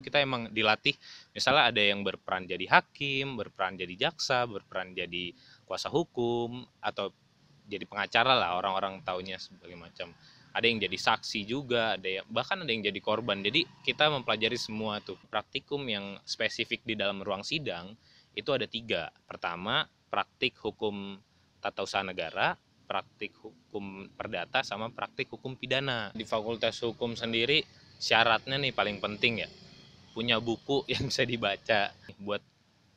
Kita emang dilatih, misalnya ada yang berperan jadi hakim, berperan jadi jaksa, berperan jadi kuasa hukum, atau jadi pengacara lah, orang-orang taunya sebagai macam. Ada yang jadi saksi juga, ada yang bahkan ada yang jadi korban. Jadi kita mempelajari semua tuh. Praktikum yang spesifik di dalam ruang sidang itu ada tiga. Pertama, praktik hukum tata usaha negara, praktik hukum perdata, sama praktik hukum pidana. Di Fakultas Hukum sendiri syaratnya nih paling penting ya, punya buku yang bisa dibaca. Buat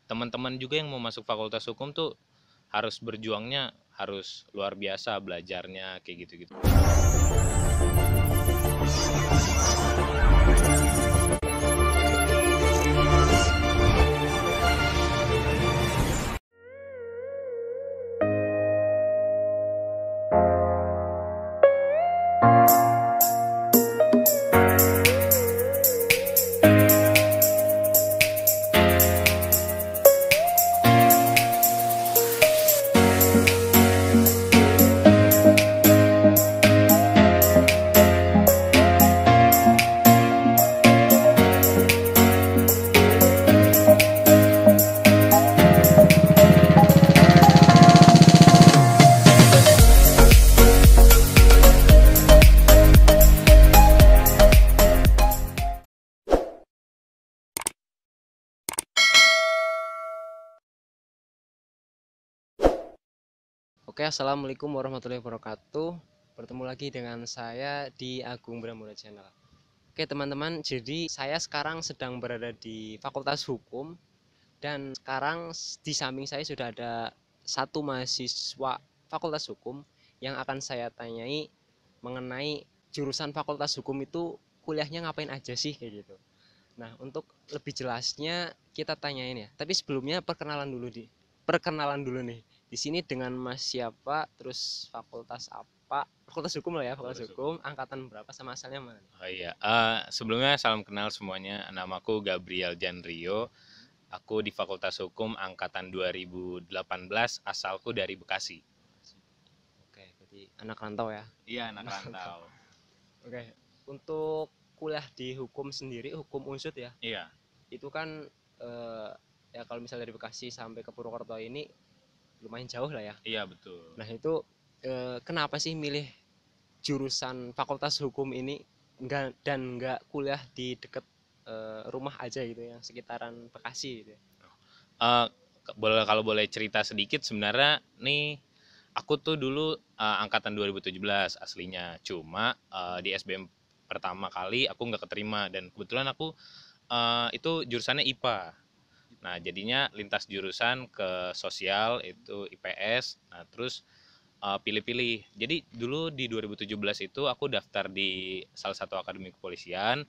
teman-teman juga yang mau masuk Fakultas Hukum tuh harus berjuangnya harus luar biasa, belajarnya kayak gitu-gitu. Oke, assalamualaikum warahmatullahi wabarakatuh. Bertemu lagi dengan saya di Agung Bramura Channel. Oke, teman-teman, jadi saya sekarang sedang berada di Fakultas Hukum dan sekarang di samping saya sudah ada satu mahasiswa Fakultas Hukum yang akan saya tanyai mengenai jurusan Fakultas Hukum itu kuliahnya ngapain aja sih kayak gitu. Nah, untuk lebih jelasnya kita tanyain ya. Tapi sebelumnya perkenalan dulu nih. Di sini dengan Mas siapa, terus fakultas apa? Fakultas Hukum lah ya, Fakultas Hukum, angkatan berapa sama asalnya mana? Oh iya, sebelumnya salam kenal semuanya. Namaku Gabriel Janrio. Aku di Fakultas Hukum angkatan 2018, asalku dari Bekasi. Oke, berarti anak rantau ya. Iya, anak rantau. Oke, untuk kuliah di hukum sendiri, hukum unsut ya, Iya, itu kan eh, ya kalau misalnya dari Bekasi sampai ke Purwokerto ini lumayan jauh lah ya. iya betul. Nah itu kenapa sih milih jurusan Fakultas Hukum ini nggak kuliah di deket rumah aja gitu yang sekitaran Bekasi gitu ya. Eh, kalau boleh cerita sedikit, sebenarnya nih aku tuh dulu angkatan 2017 aslinya. Cuma di SBM pertama kali aku nggak keterima, dan kebetulan aku itu jurusannya IPA. Nah, jadinya lintas jurusan ke sosial itu IPS. Nah, terus pilih-pilih. Jadi dulu di 2017 itu aku daftar di salah satu akademi kepolisian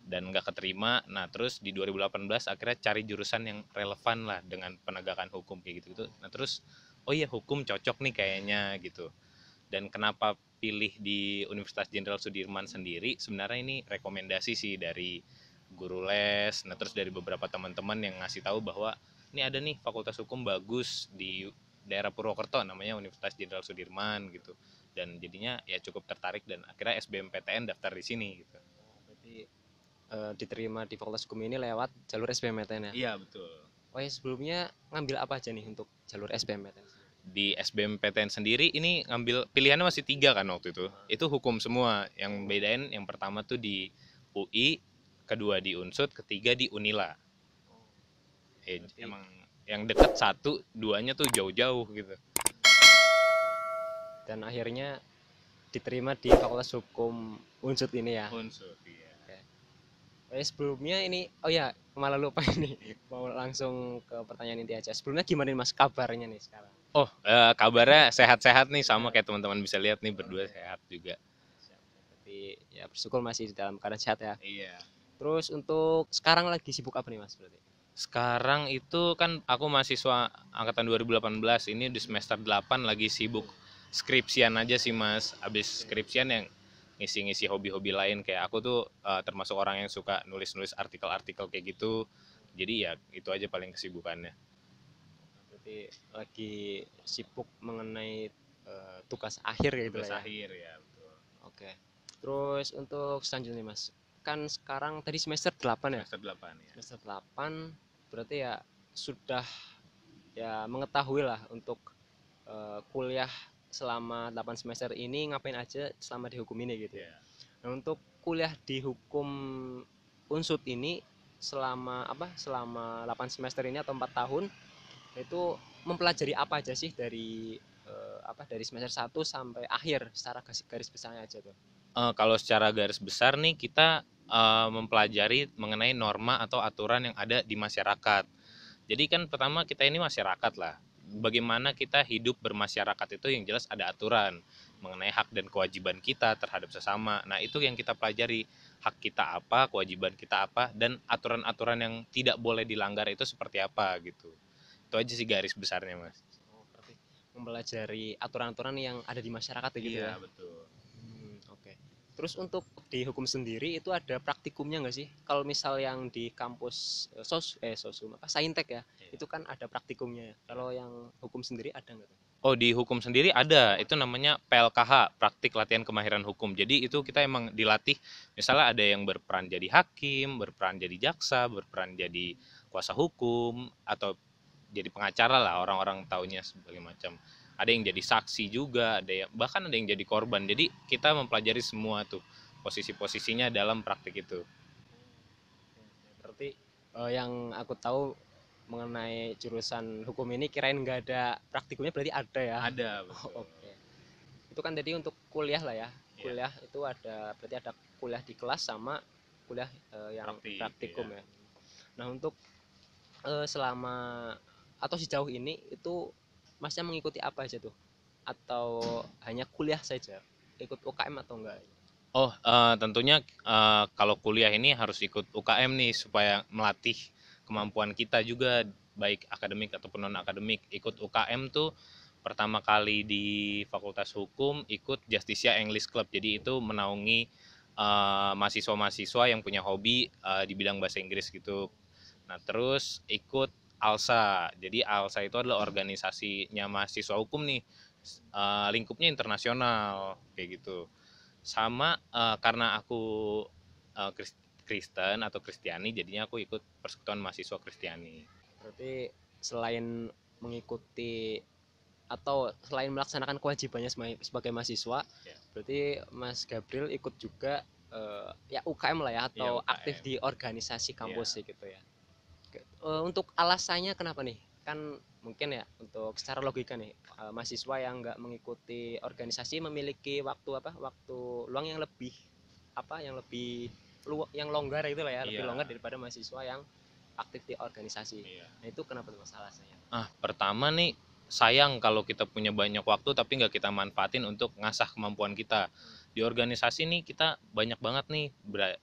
dan nggak keterima. Nah, terus di 2018 akhirnya cari jurusan yang relevan lah dengan penegakan hukum kayak gitu-gitu. Nah, terus oh iya, hukum cocok nih kayaknya gitu. Dan kenapa pilih di Universitas Jenderal Sudirman sendiri? Sebenarnya ini rekomendasi sih dari guru les. Nah, terus dari beberapa teman-teman yang ngasih tahu bahwa ini ada nih fakultas hukum bagus di daerah Purwokerto, namanya Universitas Jenderal Sudirman gitu. Dan jadinya ya cukup tertarik, dan akhirnya SBMPTN daftar di sini gitu. Berarti diterima di Fakultas Hukum ini lewat jalur SBMPTN ya. Iya betul. Oh ya, sebelumnya ngambil apa aja nih untuk jalur SBMPTN? Di SBMPTN sendiri ini ngambil pilihannya masih tiga kan waktu itu hukum semua. Yang bedain yang pertama tuh di UI, kedua di Unsut, ketiga di Unila. Berarti Emang yang deket satu, duanya tuh jauh-jauh gitu. dan akhirnya diterima di Fakultas Hukum Unsut ini ya. Unsut, iya. Oke. Oh ya, sebelumnya ini, oh ya malah lupa ini, mau langsung ke pertanyaan inti aja. Sebelumnya gimana nih Mas kabarnya nih sekarang? Oh, kabarnya sehat-sehat nih, sama Sehat. kayak teman-teman bisa lihat nih, berdua Oke. sehat juga. Siap. Berarti ya bersyukur masih di dalam keadaan sehat ya. Iya. Terus untuk sekarang lagi sibuk apa nih Mas berarti? Sekarang itu kan aku mahasiswa angkatan 2018, ini di semester 8 lagi sibuk skripsian aja sih Mas. Abis skripsian yang ngisi-ngisi hobi-hobi lain, kayak aku tuh termasuk orang yang suka nulis-nulis artikel-artikel kayak gitu. Jadi ya itu aja paling kesibukannya. Berarti lagi sibuk mengenai tugas akhir gitu Tugas lah ya. akhir ya, betul. Oke. Terus untuk selanjutnya Mas, kan sekarang tadi semester 8 ya. Semester 8 ya. Semester 8 berarti ya sudah ya mengetahui lah untuk kuliah selama 8 semester ini ngapain aja selama di hukum ini gitu ya. Iya. Nah, untuk kuliah di hukum Unsut ini selama 8 semester ini atau 4 tahun itu mempelajari apa aja sih dari dari semester 1 sampai akhir secara garis besarnya aja tuh. Kalau secara garis besar nih kita mempelajari mengenai norma atau aturan yang ada di masyarakat. Jadi kan pertama kita ini masyarakat lah. Bagaimana kita hidup bermasyarakat itu yang jelas ada aturan mengenai hak dan kewajiban kita terhadap sesama. Nah, itu yang kita pelajari. Hak kita apa, kewajiban kita apa, dan aturan-aturan yang tidak boleh dilanggar itu seperti apa gitu. Itu aja sih garis besarnya, Mas. Oh, berarti mempelajari aturan-aturan yang ada di masyarakat ya gitu ya. Iya, betul. Oke. Terus untuk di hukum sendiri itu ada praktikumnya nggak sih? Kalau misal yang di kampus sosum Saintek ya, Iya. itu kan ada praktikumnya ya. Kalau yang hukum sendiri ada nggak tuh? Oh, di hukum sendiri ada, itu namanya PLKH, praktik latihan kemahiran hukum. Jadi itu kita emang dilatih, misalnya ada yang berperan jadi hakim, berperan jadi jaksa, berperan jadi kuasa hukum, atau jadi pengacara lah, orang-orang taunya sebagai macam. Ada yang jadi saksi juga, bahkan ada yang jadi korban. Jadi kita mempelajari semua tuh posisi-posisinya dalam praktik itu. Berarti yang aku tahu mengenai jurusan hukum ini kirain nggak ada praktikumnya, berarti ada ya. Ada, Oh, betul. oke. Itu kan tadi untuk kuliah lah ya. Iya. Kuliah itu berarti ada kuliah di kelas sama kuliah yang praktikum Iya. ya. Nah, untuk selama atau sejauh ini itu masnya mengikuti apa aja tuh? Atau hanya kuliah saja? Ikut UKM atau enggak? Oh, tentunya kalau kuliah ini harus ikut UKM nih supaya melatih kemampuan kita juga baik akademik ataupun non akademik. Ikut UKM tuh pertama kali di Fakultas Hukum ikut Justicia English Club. Jadi itu menaungi mahasiswa-mahasiswa yang punya hobi di bidang bahasa Inggris gitu. Nah, terus ikut ALSA. Jadi ALSA itu adalah organisasinya mahasiswa hukum nih. Lingkupnya internasional kayak gitu. Sama karena aku Kristen atau Kristiani, jadinya aku ikut Persekutuan Mahasiswa Kristiani. Berarti selain mengikuti atau selain melaksanakan kewajibannya sebagai mahasiswa, Ya. berarti Mas Gabriel ikut juga ya UKM lah ya, atau UKM. aktif di organisasi kampus Ya. sih gitu ya. Oke. Untuk alasannya kenapa nih? Kan mungkin ya untuk secara logika nih mahasiswa yang nggak mengikuti organisasi memiliki waktu luang yang lebih yang longgar itu lah ya, lebih Iya. longgar daripada mahasiswa yang aktif di organisasi. Iya. Nah, itu kenapa tuh masalahnya? Pertama nih sayang kalau kita punya banyak waktu tapi nggak kita manfaatin untuk ngasah kemampuan kita. Di organisasi nih kita banyak banget nih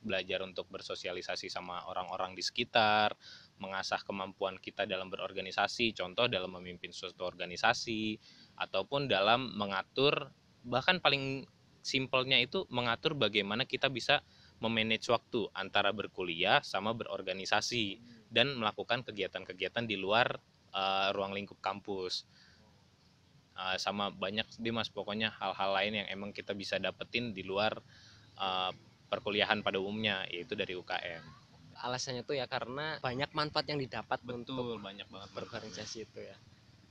belajar untuk bersosialisasi sama orang-orang di sekitar, mengasah kemampuan kita dalam berorganisasi, contoh dalam memimpin suatu organisasi, ataupun dalam mengatur, bahkan paling simpelnya itu mengatur bagaimana kita bisa memanage waktu antara berkuliah sama berorganisasi dan melakukan kegiatan-kegiatan di luar ruang lingkup kampus. Sama banyak deh mas, pokoknya hal-hal lain yang emang kita bisa dapetin di luar perkuliahan pada umumnya, yaitu dari UKM. Alasannya tuh ya karena banyak manfaat yang didapat. Betul, untuk banyak banget berorganisasi itu ya.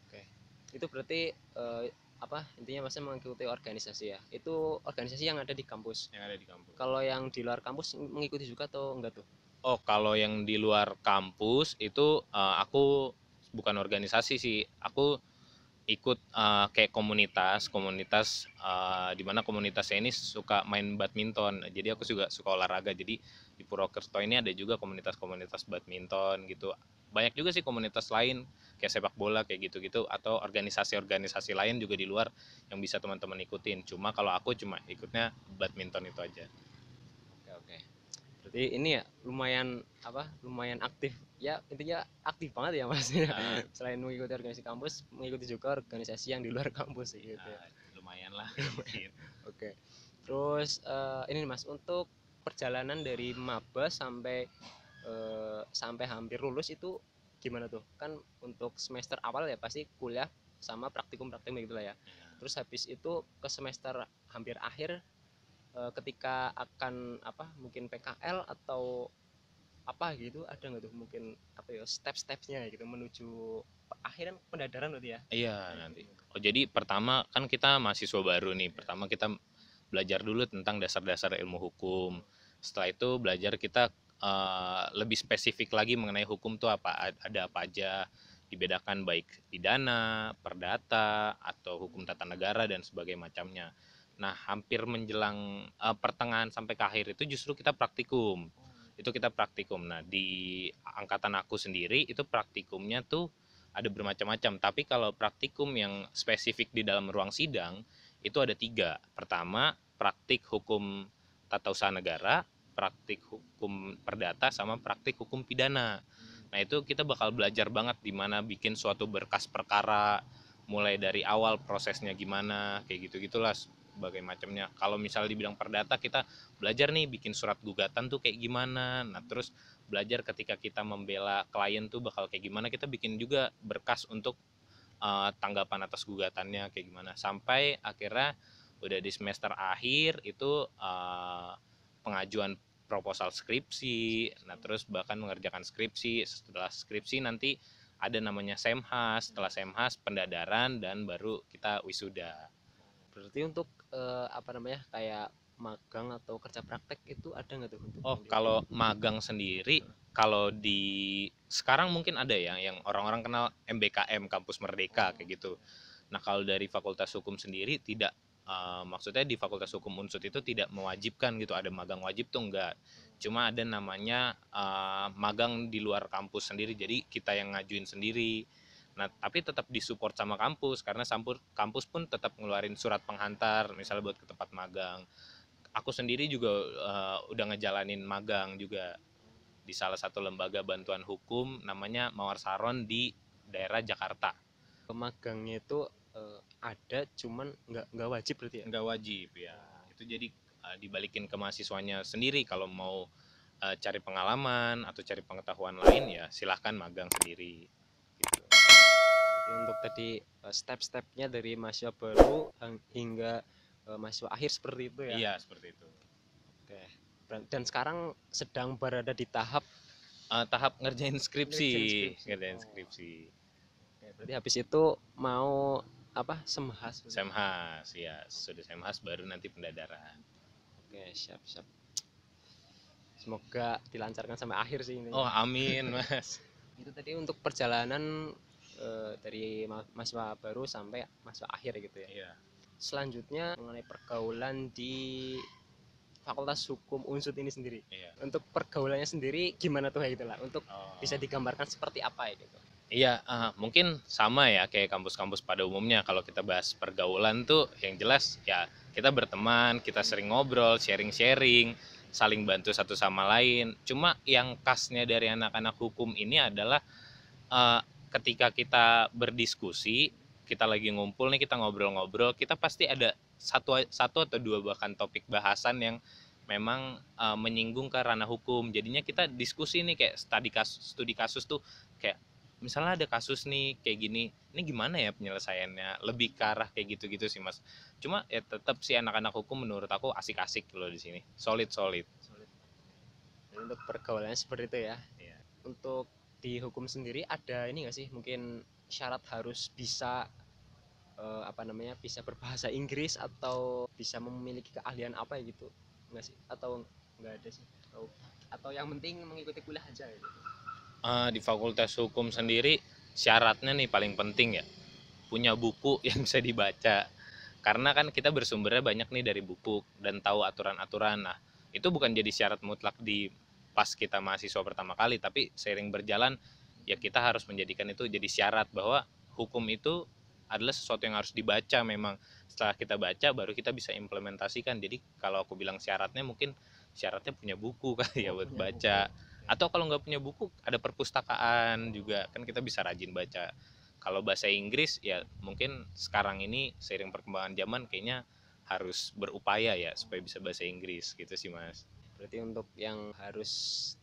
Oke. Itu berarti intinya masnya mengikuti organisasi ya. Itu organisasi yang ada di kampus. yang ada di kampus. Kalau yang di luar kampus mengikuti juga atau enggak tuh? Oh, kalau yang di luar kampus itu aku bukan organisasi sih, aku ikut kayak komunitas di mana komunitasnya ini suka main badminton. Jadi aku juga suka olahraga. Jadi di Purwokerto ini ada juga komunitas-komunitas badminton gitu. Banyak juga sih komunitas lain kayak sepak bola kayak gitu-gitu, atau organisasi-organisasi lain juga di luar yang bisa teman-teman ikutin. Cuma kalau aku cuma ikutnya badminton itu aja. Oke. Berarti ini ya lumayan aktif ya, intinya aktif banget ya mas. Selain mengikuti organisasi kampus, mengikuti juga organisasi yang di luar kampus gitu ya. Lumayan lah. Oke. Terus ini mas, untuk perjalanan dari maba sampai hampir lulus itu gimana tuh? Kan untuk semester awal ya pasti kuliah sama praktikum gitu lah ya. Terus habis itu ke semester hampir akhir ketika akan apa mungkin PKL atau apa gitu, ada nggak tuh mungkin apa ya step-stepnya gitu menuju akhirnya pendadaran berarti ya? Iya nanti. Oh jadi pertama kan kita mahasiswa baru nih. Pertama kita belajar dulu tentang dasar-dasar ilmu hukum. Setelah itu belajar kita lebih spesifik lagi mengenai hukum tuh apa, ada apa aja, dibedakan baik pidana, perdata, atau hukum tata negara dan sebagainya macamnya. Nah, hampir menjelang pertengahan sampai ke akhir itu justru kita praktikum. Itu kita praktikum. Nah, di angkatan aku sendiri itu praktikumnya tuh ada bermacam-macam. Tapi kalau praktikum yang spesifik di dalam ruang sidang itu ada tiga. Pertama, praktik hukum tata usaha negara, praktik hukum perdata, sama praktik hukum pidana. Nah itu kita bakal belajar banget di mana bikin suatu berkas perkara, mulai dari awal prosesnya gimana, kayak gitu-gitulah sebagai macamnya. Kalau misalnya di bidang perdata kita belajar nih bikin surat gugatan tuh kayak gimana. Nah terus belajar ketika kita membela klien tuh bakal kayak gimana, kita bikin juga berkas untuk tanggapan atas gugatannya kayak gimana, sampai akhirnya udah di semester akhir itu pengajuan proposal skripsi. Nah terus bahkan mengerjakan skripsi, setelah skripsi nanti ada namanya semhas, setelah semhas pendadaran, dan baru kita wisuda. Berarti untuk apa namanya kayak magang atau kerja praktek itu ada nggak tuh untuk Oh yang kalau magang sendiri, kalau di sekarang mungkin ada ya yang orang-orang kenal MBKM, Kampus Merdeka kayak gitu. Nah, kalau dari Fakultas Hukum sendiri tidak, maksudnya di Fakultas Hukum Unsut itu tidak mewajibkan gitu ada magang wajib tuh enggak. Cuma ada namanya magang di luar kampus sendiri, jadi kita yang ngajuin sendiri. Nah, tapi tetap disupport sama kampus karena kampus pun tetap ngeluarin surat penghantar misalnya buat ke tempat magang. Aku sendiri juga udah ngejalanin magang juga di salah satu lembaga bantuan hukum namanya Mawar Saron di daerah Jakarta. magangnya itu ada cuman nggak wajib berarti ya? Nggak wajib ya. Itu jadi dibalikin ke mahasiswanya sendiri, kalau mau cari pengalaman atau cari pengetahuan lain ya silahkan magang sendiri gitu. Jadi untuk tadi step-stepnya dari mahasiswa baru hingga mahasiswa akhir seperti itu ya? Iya seperti itu. Oke. Dan sekarang sedang berada di tahap Tahap ngerjain skripsi, ngerjain skripsi. ngerjain Oh. skripsi. Oke, berarti habis itu mau apa semhas? Semhas ya, sudah semhas baru nanti pendadaran. Oke, siap siap. Semoga dilancarkan sampai akhir sih ini. Oh amin mas. Itu tadi untuk perjalanan dari mahasiswa baru sampai mahasiswa akhir gitu ya. Iya. Selanjutnya mengenai pergaulan di Fakultas Hukum Unsut ini sendiri. Iya. Untuk pergaulannya sendiri gimana tuh kayak gitu lah? Untuk Oh. bisa digambarkan seperti apa ya gitu. Iya, mungkin sama ya kayak kampus-kampus pada umumnya. Kalau kita bahas pergaulan tuh yang jelas ya kita berteman, kita sering ngobrol, sharing-sharing, saling bantu satu sama lain. Cuma yang khasnya dari anak-anak hukum ini adalah eh, ketika kita berdiskusi, kita lagi ngumpul nih, kita ngobrol-ngobrol, kita pasti ada satu atau dua bahkan topik bahasan yang memang menyinggung ke ranah hukum. Jadinya kita diskusi nih kayak studi kasus tuh, kayak misalnya ada kasus nih kayak gini, ini gimana ya penyelesaiannya, lebih ke arah kayak gitu-gitu sih mas. Cuma ya tetap sih anak-anak hukum menurut aku asik-asik loh di sini, solid. Sulit. Dan untuk pergaulannya seperti itu ya. Iya. Untuk di hukum sendiri ada ini nggak sih mungkin syarat harus bisa apa namanya bisa berbahasa Inggris atau bisa memiliki keahlian apa ya gitu nggak sih atau nggak ada sih atau yang penting mengikuti kuliah aja gitu. Di Fakultas Hukum sendiri syaratnya nih paling penting ya punya buku yang bisa dibaca, karena kan kita bersumbernya banyak nih dari buku dan tahu aturan-aturan. Nah itu bukan jadi syarat mutlak di pas kita mahasiswa pertama kali, tapi seiring berjalan ya kita harus menjadikan itu jadi syarat bahwa hukum itu adalah sesuatu yang harus dibaca. Memang setelah kita baca baru kita bisa implementasikan. Jadi kalau aku bilang syaratnya, mungkin syaratnya punya buku kali ya buat baca. Atau kalau nggak punya buku ada perpustakaan juga, kan kita bisa rajin baca. Kalau bahasa Inggris ya mungkin sekarang ini seiring perkembangan zaman kayaknya harus berupaya ya supaya bisa bahasa Inggris gitu sih mas. Berarti untuk yang harus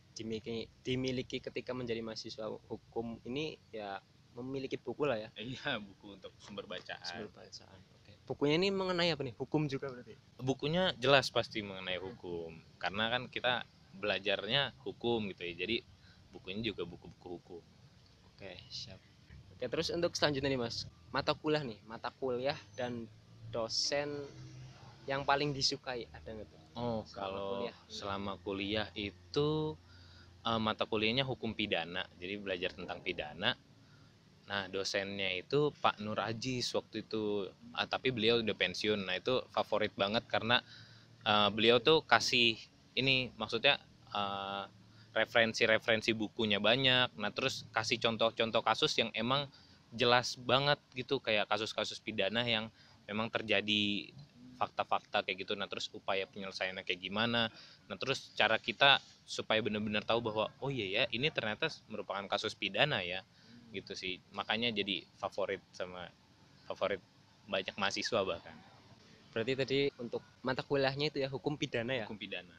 dimiliki ketika menjadi mahasiswa hukum ini ya memiliki buku lah ya Iya buku untuk sumber sumber bacaan. bacaan. Oke. Bukunya ini mengenai apa nih? Hukum juga berarti. Bukunya jelas pasti mengenai hukum, karena kan kita belajarnya hukum gitu ya, jadi bukunya juga buku-buku hukum. Oke, siap. Oke, terus untuk selanjutnya nih Mas, mata kuliah dan dosen yang paling disukai ada nggak tuh Oh, selama kalau kuliah? selama kuliah itu mata kuliahnya hukum pidana, jadi belajar tentang pidana. Nah, dosennya itu Pak Nur Ajis waktu itu, tapi beliau udah pensiun. Nah, itu favorit banget karena beliau tuh kasih ini, maksudnya eh, referensi-referensi bukunya banyak. Nah, terus kasih contoh-contoh kasus yang emang jelas banget gitu, kayak kasus-kasus pidana yang memang terjadi, fakta-fakta kayak gitu. Nah, terus upaya penyelesaiannya kayak gimana. Nah, terus cara kita supaya benar-benar tahu bahwa oh iya ya, ini ternyata merupakan kasus pidana ya. Gitu sih. Makanya jadi favorit banyak mahasiswa bahkan. Berarti tadi untuk mata kuliahnya itu ya hukum pidana ya, Hukum pidana.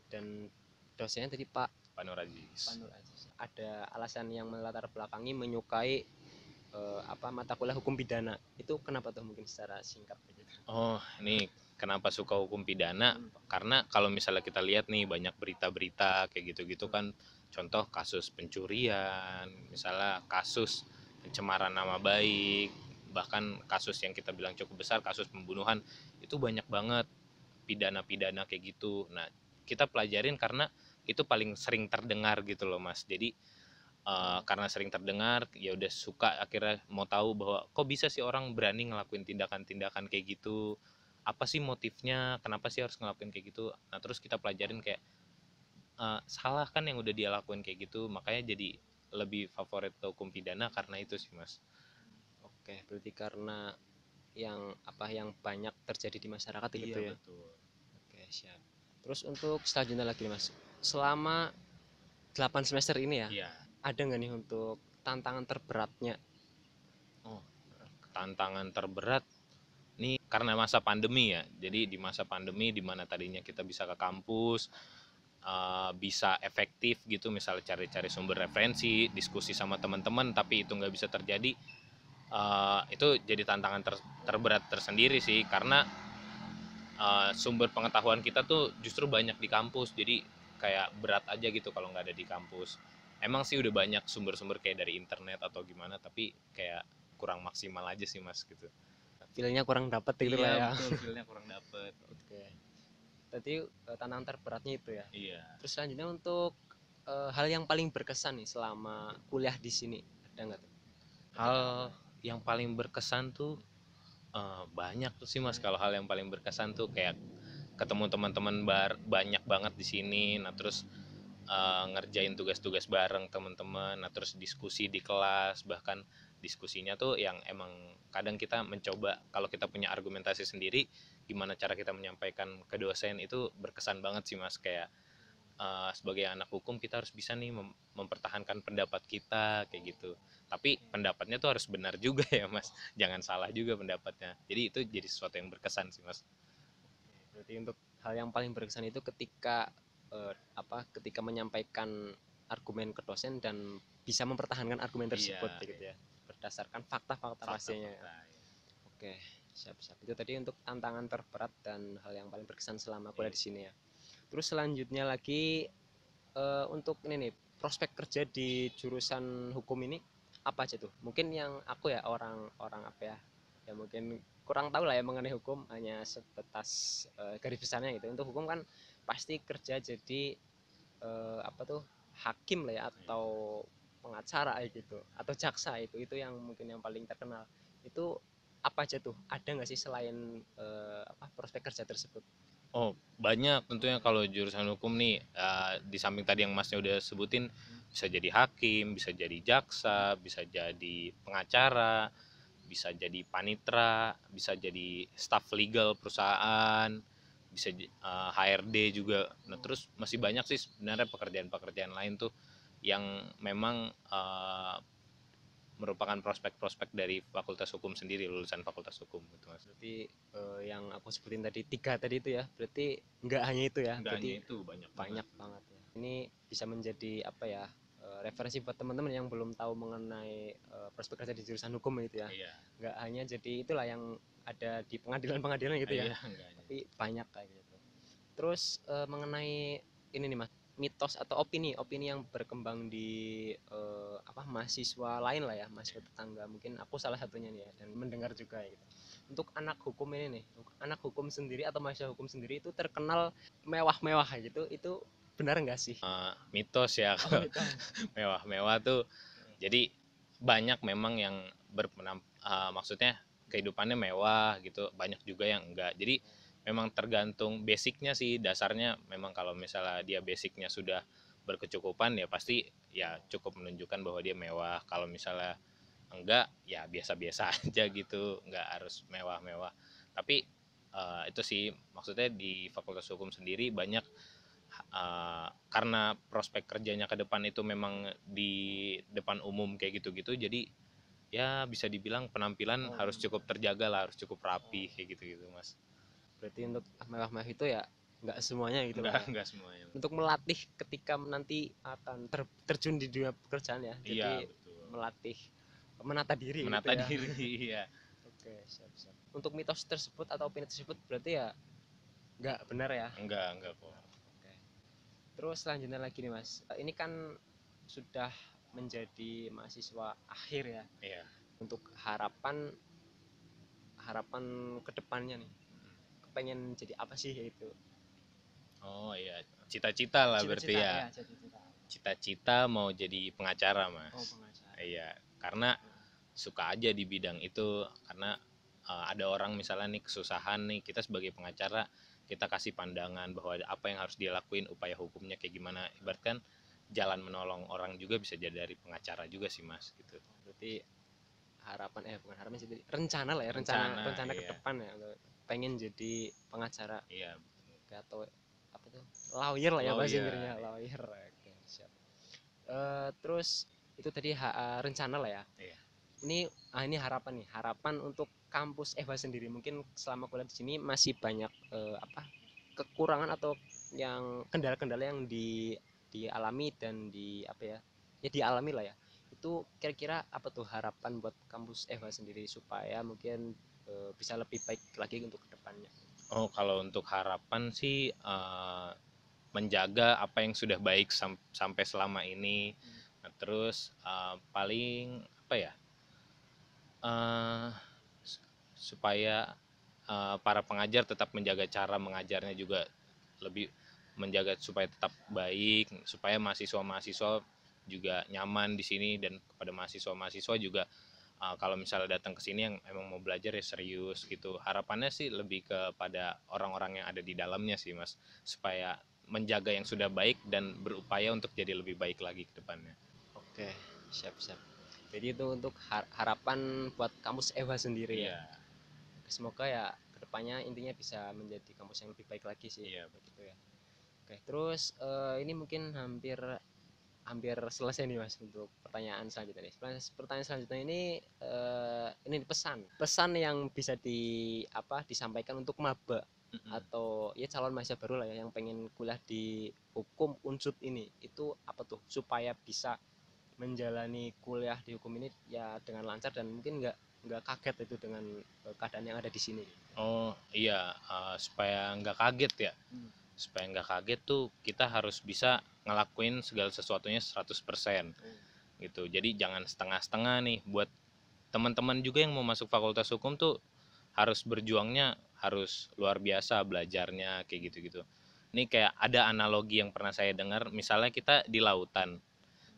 dan dosennya tadi Pak Pak Nur Aziz. Panur Aziz. Ada alasan yang melatar belakangi menyukai apa mata kuliah hukum pidana itu kenapa tuh, mungkin secara singkat aja. Oh, ini kenapa suka hukum pidana? Karena kalau misalnya kita lihat nih banyak berita-berita kayak gitu-gitu kan, contoh kasus pencurian, misalnya kasus pencemaran nama baik, bahkan kasus yang kita bilang cukup besar, kasus pembunuhan, itu banyak banget pidana-pidana kayak gitu. Nah, kita pelajarin karena itu paling sering terdengar gitu loh, Mas. Jadi karena sering terdengar ya udah suka, akhirnya mau tahu bahwa kok bisa sih orang berani ngelakuin tindakan-tindakan kayak gitu, apa sih motifnya, kenapa sih harus ngelakuin kayak gitu. Nah, terus kita pelajarin kayak salah kan yang udah dia lakuin kayak gitu, makanya jadi lebih favorit ke hukum pidana karena itu sih, Mas. Oke, berarti karena yang apa yang banyak terjadi di masyarakat gitu Iya, ya. betul. Oke, siap. Terus untuk selanjutnya lagi nih, Mas, selama 8 semester ini ya, Iya. ada nggak nih untuk tantangan terberatnya? Oh, tantangan terberat nih karena masa pandemi ya, jadi di masa pandemi di mana tadinya kita bisa ke kampus, bisa efektif gitu, misalnya cari-cari sumber referensi, diskusi sama teman-teman, tapi itu nggak bisa terjadi. Itu jadi tantangan terberat tersendiri sih, karena sumber pengetahuan kita tuh justru banyak di kampus, jadi kayak berat aja gitu kalau nggak ada di kampus. Emang sih udah banyak sumber-sumber kayak dari internet atau gimana, tapi kayak kurang maksimal aja sih, Mas, gitu. Feelnya kurang dapet gitu Iya lah ya. betul, feelnya kurang dapet. Oke, tadi tantangan terberatnya itu ya. Iya. Terus selanjutnya untuk hal yang paling berkesan nih selama kuliah di sini, ada nggak tuh? Hal yang paling berkesan tuh banyak tuh sih, Mas. Kalau hal yang paling berkesan tuh kayak ketemu teman-teman banyak banget di sini. Nah, terus ngerjain tugas-tugas bareng teman-teman. Nah, terus diskusi di kelas, bahkan diskusinya tuh yang emang kadang kita mencoba, kalau kita punya argumentasi sendiri, gimana cara kita menyampaikan ke dosen, itu berkesan banget sih, Mas. Kayak sebagai anak hukum kita harus bisa nih mempertahankan pendapat kita kayak gitu. Tapi pendapatnya tuh harus benar juga ya, Mas. Jangan salah juga pendapatnya. Jadi itu jadi sesuatu yang berkesan sih, Mas. Berarti untuk hal yang paling berkesan itu ketika ketika menyampaikan argumen ke dosen dan bisa mempertahankan argumen Iya, tersebut gitu ya. Berdasarkan fakta-fakta pastinya ya. fakta-fakta. Oke, siap-siap. Itu tadi untuk tantangan terberat dan hal yang paling berkesan selama kuliah Iya. di sini ya. Terus selanjutnya lagi untuk ini nih, prospek kerja di jurusan hukum ini apa aja tuh? Mungkin yang aku ya orang-orang apa ya, ya mungkin kurang tahu lah ya mengenai hukum, hanya sebatas garis besarnya gitu. Untuk hukum kan pasti kerja jadi apa tuh, hakim lah ya, atau pengacara gitu, atau jaksa, itu yang mungkin yang paling terkenal. Itu apa aja tuh? Ada nggak sih selain prospek kerja tersebut? Oh, banyak tentunya kalau jurusan hukum nih, di samping tadi yang Masnya udah sebutin, bisa jadi hakim, bisa jadi jaksa, bisa jadi pengacara, bisa jadi panitra, bisa jadi staff legal perusahaan, bisa HRD juga. Nah, terus masih banyak sih sebenarnya pekerjaan-pekerjaan lain tuh yang memang merupakan prospek-prospek dari Fakultas Hukum sendiri, lulusan Fakultas Hukum gitu, Mas. Berarti yang aku sebutin tadi, tiga tadi itu ya, berarti nggak hanya itu ya, Enggak berarti hanya itu, banyak banget. banyak banget ya. Ini bisa menjadi apa ya, referensi buat teman-teman yang belum tahu mengenai prospek kerja di jurusan hukum itu ya. Iya. Nggak hanya jadi itulah yang ada di pengadilan-pengadilan gitu ya, Iya, enggak. tapi banyak kayak gitu. Terus mengenai ini nih Mas, mitos atau opini yang berkembang di mahasiswa lain lah ya, mahasiswa tetangga, mungkin aku salah satunya nih ya, dan mendengar juga ya gitu. Untuk anak hukum ini nih, anak hukum sendiri atau mahasiswa hukum sendiri itu terkenal mewah-mewah gitu, itu benar nggak sih? Mitos ya Oh kalau mitos. mewah-mewah tuh. Jadi banyak memang yang maksudnya kehidupannya mewah gitu, banyak juga yang enggak. Jadi memang tergantung basicnya sih, dasarnya memang kalau misalnya dia basicnya sudah berkecukupan ya pasti ya cukup menunjukkan bahwa dia mewah. Kalau misalnya enggak ya biasa-biasa aja gitu, enggak harus mewah-mewah. Tapi itu sih maksudnya di Fakultas Hukum sendiri banyak karena prospek kerjanya ke depan itu memang di depan umum kayak gitu-gitu, jadi ya bisa dibilang penampilan harus cukup terjaga lah, harus cukup rapi kayak gitu-gitu mas. Berarti untuk mewah-mewah itu ya nggak semuanya gitu lah ya. Enggak semuanya. Untuk melatih ketika nanti akan terjun di dunia pekerjaan ya, Iya jadi betul, melatih menata diri gitu menata ya. diri. Iya. Oke, siap-siap. Untuk mitos tersebut atau opini tersebut berarti ya nggak benar ya. Enggak kok. Oke. Terus selanjutnya lagi nih Mas, ini kan sudah menjadi mahasiswa akhir ya. Iya. Untuk harapan harapan kedepannya nih, pengen jadi apa sih itu? Oh iya, cita-cita lah berarti Cita-cita ya. ya, cita-cita. Cita-cita mau jadi pengacara mas. Oh pengacara. Iya, karena suka aja di bidang itu, karena ada orang misalnya nih kesusahan nih, kita sebagai pengacara kita kasih pandangan bahwa apa yang harus dia lakuin, upaya hukumnya kayak gimana, ibaratkan jalan menolong orang juga bisa jadi dari pengacara juga sih mas gitu. Berarti harapan bukan harapan sih, rencana lah ya, rencana ke Iya. depan ya, pengen jadi pengacara. Iya. Atau apa tuh, lawyer lah ya bahasa Lawyer. Inggrisnya, lawyer. Oke, siap. Terus itu tadi rencana lah ya. Iya. Ini harapan nih, harapan untuk kampus Eva sendiri, mungkin selama kuliah di sini masih banyak kekurangan atau yang kendala-kendala yang dialami dan ya dialami lah ya. Itu kira-kira apa tuh harapan buat kampus Eva sendiri supaya mungkin bisa lebih baik lagi untuk kedepannya? Oh kalau untuk harapan sih menjaga apa yang sudah baik sampai selama ini. Nah, terus paling apa ya, uh, supaya para pengajar tetap menjaga cara mengajarnya juga, lebih menjaga supaya tetap baik, supaya mahasiswa-mahasiswa juga nyaman di sini, dan kepada mahasiswa-mahasiswa juga kalau misalnya datang ke sini yang emang mau belajar ya serius gitu. Harapannya sih lebih kepada orang-orang yang ada di dalamnya sih mas, supaya menjaga yang sudah baik dan berupaya untuk jadi lebih baik lagi ke depannya. Oke, siap-siap. Jadi itu untuk harapan buat kampus Eva sendiri ya. Iya. Semoga ya kedepannya intinya bisa menjadi kampus yang lebih baik lagi sih. Iya Begitu ya. Oke, terus ini mungkin hampir hampir selesai nih mas untuk pertanyaan selanjutnya nih. Pertanyaan selanjutnya ini pesan yang bisa disampaikan untuk maba atau ya calon mahasiswa baru lah ya yang pengen kuliah di hukum unsut ini, itu apa tuh supaya bisa menjalani kuliah di hukum ini ya dengan lancar dan mungkin nggak kaget itu dengan keadaan yang ada di sini. Oh iya, supaya nggak kaget ya. Supaya nggak kaget tuh kita harus bisa ngelakuin segala sesuatunya 100% gitu. Jadi jangan setengah-setengah nih. Buat teman-teman juga yang mau masuk fakultas hukum tuh harus berjuangnya harus luar biasa, belajarnya kayak gitu-gitu. Ini kayak ada analogi yang pernah saya dengar, misalnya kita di lautan,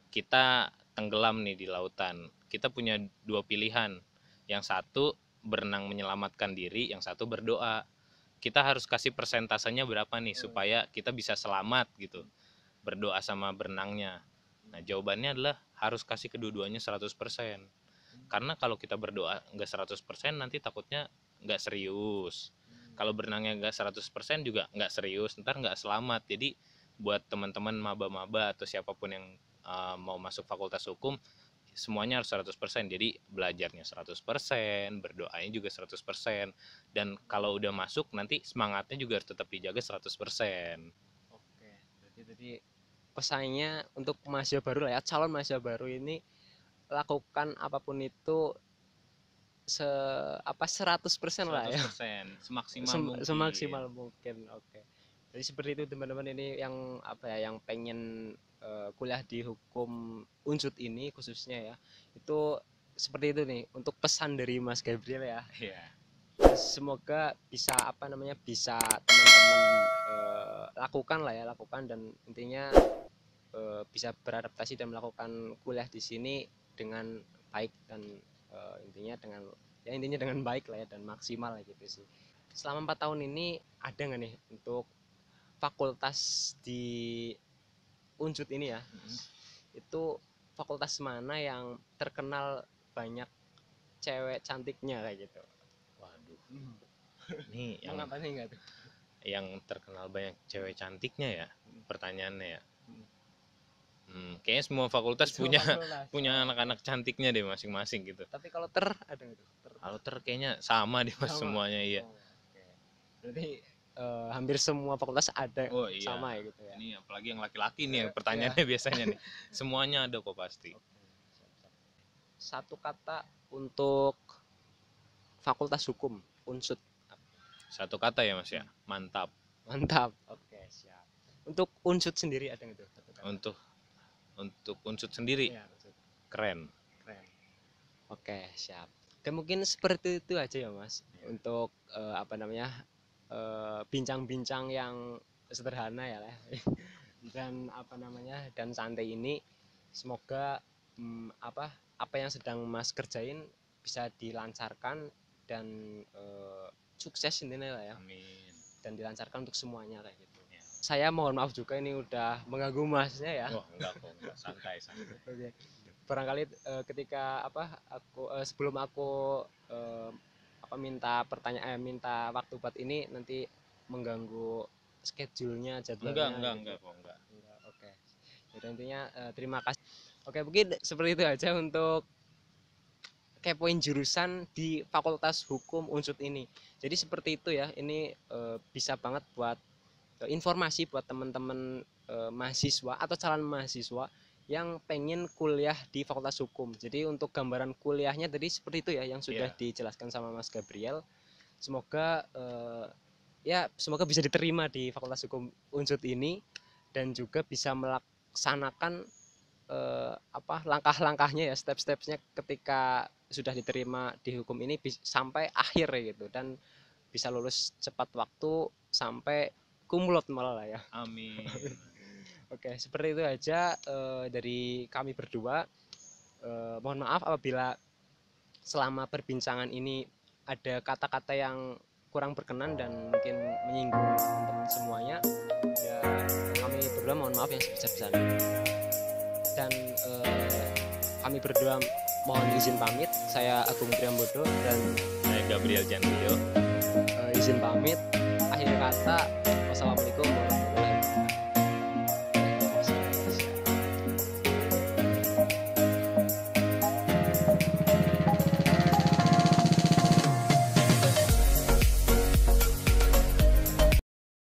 kita tenggelam nih di lautan, kita punya dua pilihan, yang satu berenang menyelamatkan diri, yang satu berdoa. Kita harus kasih persentasenya berapa nih supaya kita bisa selamat gitu, berdoa sama berenangnya. Nah jawabannya adalah harus kasih kedua-duanya 100%. Karena kalau kita berdoa nggak 100% nanti takutnya nggak serius, kalau berenangnya nggak 100% juga nggak serius, ntar nggak selamat. Jadi buat teman-teman maba-maba atau siapapun yang mau masuk fakultas hukum, semuanya harus 100%. Jadi belajarnya 100%, berdoanya juga 100%. Dan kalau udah masuk nanti semangatnya juga harus tetap dijaga 100%. Oke, berarti tadi pesannya untuk mahasiswa baru lah ya, calon mahasiswa baru ini, lakukan apapun itu 100% lah ya. 100% semaksimal mungkin. Semaksimal mungkin. Oke. Jadi seperti itu teman-teman, ini yang yang pengen kuliah di hukum Unsud ini khususnya ya. Itu seperti itu nih untuk pesan dari Mas Gabriel ya. Iya. Semoga bisa bisa teman-teman lakukan lah ya, lakukan, dan intinya bisa beradaptasi dan melakukan kuliah di sini dengan baik, dan intinya dengan baik lah ya, dan maksimal lah gitu sih. Selama 4 tahun ini ada nggak nih untuk fakultas di Unsud ini ya, itu fakultas mana yang terkenal banyak cewek cantiknya kayak gitu? Waduh. Nih yang Mengapa sih enggak tuh? yang terkenal banyak cewek cantiknya ya, pertanyaannya ya. Kayaknya semua fakultas punya anak-anak cantiknya deh masing-masing gitu. Tapi kalau ada nggak tuh? Kalau kayaknya sama deh Mas, semuanya iya. Oh, oke. Berarti hampir semua fakultas ada Iya. sama ya gitu ya. Ini apalagi yang laki-laki nih yang pertanyaannya biasanya nih. Semuanya ada kok pasti. Satu kata untuk Fakultas Hukum Unsud. Satu kata ya Mas ya. Mantap. Mantap. Oke, siap. Untuk Unsud sendiri ada nggak tuh? Untuk Unsud sendiri Ya, keren. Oke, siap. Dan mungkin seperti itu aja ya Mas, untuk bincang-bincang yang sederhana ya lah. Dan dan santai ini, semoga apa yang sedang Mas kerjain bisa dilancarkan dan sukses intinya lah ya. Amin. Dan dilancarkan untuk semuanya kayak gitu. Ya. Saya mohon maaf juga ini udah mengganggu Masnya ya. Oh, enggak kok, enggak, santai. Oke. Barangkali ketika sebelum aku minta waktu buat ini nanti mengganggu schedule-nya, jadwalnya. Enggak. Oke. Jadi intinya terima kasih. Oke, mungkin seperti itu aja untuk kepoin jurusan di Fakultas Hukum Unsud ini. Jadi seperti itu ya. Ini bisa banget buat informasi buat teman-teman mahasiswa atau calon mahasiswa yang pengen kuliah di Fakultas Hukum. Jadi untuk gambaran kuliahnya tadi seperti itu ya yang sudah dijelaskan sama Mas Gabriel. Semoga semoga bisa diterima di Fakultas Hukum Unsud ini dan juga bisa melaksanakan langkah-langkahnya ya, step-stepnya ketika sudah diterima di hukum ini sampai akhir gitu, dan bisa lulus cepat waktu sampai kumlot malah lah ya. Amin. Oke, seperti itu aja dari kami berdua. Mohon maaf apabila selama perbincangan ini ada kata-kata yang kurang berkenan dan mungkin menyinggung teman-teman semuanya. Ya, kami berdua mohon maaf yang sebesar-besarnya. Dan kami berdua mohon izin pamit. Saya Agung Priambodo dan saya Gabriel Jandio. Izin pamit. Akhir kata, wassalamualaikum